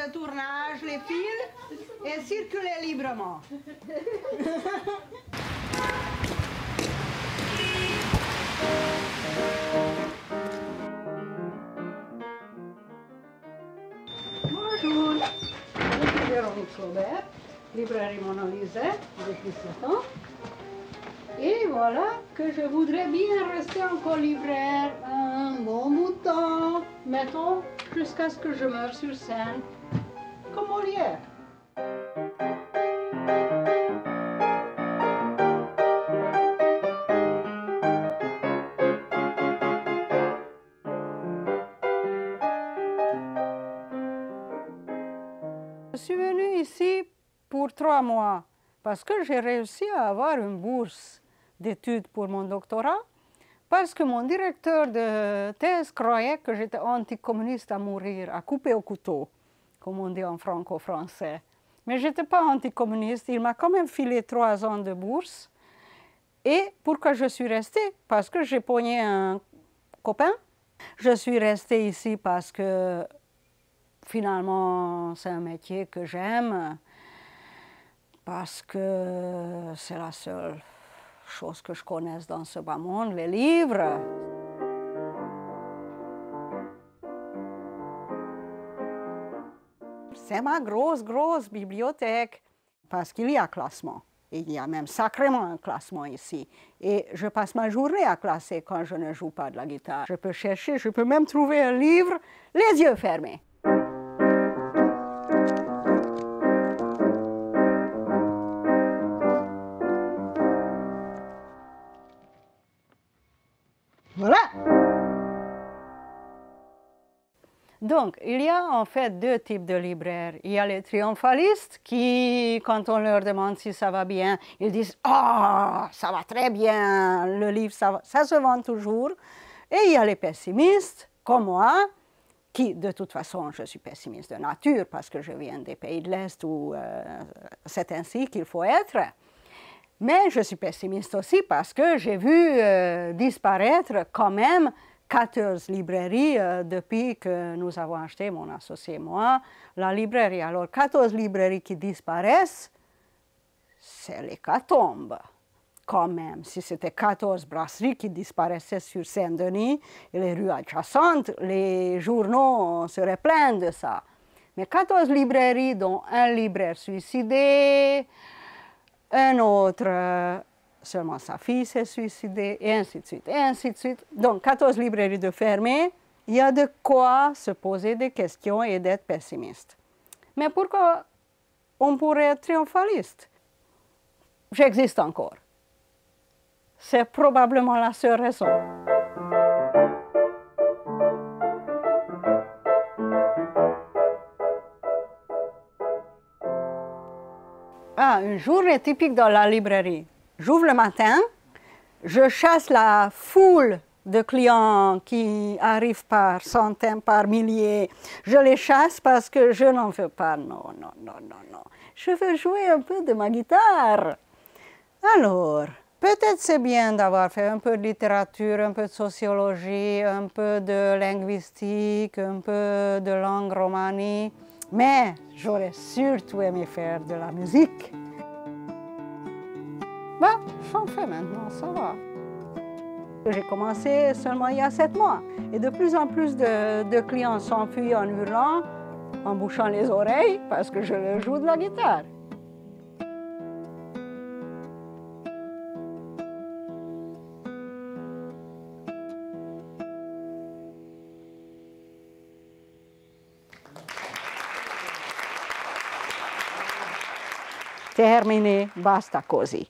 le tournage, les fils, et circuler librement. Bonjour, je suis Véronique Claubert, librairie Mona Lisa depuis 7 ans. Et voilà que je voudrais bien rester encore libraire un bon bout de temps, mettons, jusqu'à ce que je meure sur scène, comme Molière. Je suis venue ici pour 3 mois parce que j'ai réussi à avoir une bourse d'études pour mon doctorat parce que mon directeur de thèse croyait que j'étais anticommuniste à mourir, à couper au couteau, comme on dit en franco-français. Mais je n'étais pas anticommuniste, il m'a quand même filé 3 ans de bourse. Et pourquoi je suis restée? Parce que j'ai pogné un copain. Je suis restée ici parce que finalement c'est un métier que j'aime, parce que c'est la seule chose que je connaisse dans ce bas monde, les livres. C'est ma grosse bibliothèque, parce qu'il y a classement. Il y a même sacrément un classement ici. Et je passe ma journée à classer quand je ne joue pas de la guitare. Je peux chercher, je peux même trouver un livre les yeux fermés. Voilà. Donc, il y a en fait 2 types de libraires. Il y a les triomphalistes qui, quand on leur demande si ça va bien, ils disent « Ah, oh, ça va très bien, le livre, ça se vend toujours ». Et il y a les pessimistes, comme moi, qui, de toute façon, je suis pessimiste de nature parce que je viens des pays de l'Est où c'est ainsi qu'il faut être. Mais je suis pessimiste aussi parce que j'ai vu disparaître quand même 14 librairies depuis que nous avons acheté, mon associé et moi, la librairie. Alors, 14 librairies qui disparaissent, c'est l'hécatombe, quand même. Si c'était 14 brasseries qui disparaissaient sur Saint-Denis et les rues adjacentes, les journaux seraient pleins de ça. Mais 14 librairies, dont un libraire suicidé, un autre, seulement sa fille s'est suicidée, et ainsi de suite, et ainsi de suite. Donc, 14 librairies de fermées, il y a de quoi se poser des questions et d'être pessimiste. Mais pourquoi on pourrait être triomphaliste? J'existe encore. C'est probablement la seule raison. Ah, une journée typique dans la librairie. J'ouvre le matin, je chasse la foule de clients qui arrivent par centaines, par milliers. Je les chasse parce que je n'en veux pas. Non. Je veux jouer un peu de ma guitare. Alors, peut-être c'est bien d'avoir fait un peu de littérature, un peu de sociologie, un peu de linguistique, un peu de langue romanie. Mais j'aurais surtout aimé faire de la musique. Ben, j'en fais maintenant, ça va. J'ai commencé seulement il y a 7 mois. Et de plus en plus de clients s'enfuient en hurlant, en bouchant les oreilles, parce que je leur joue de la guitare. Terminé, basta così.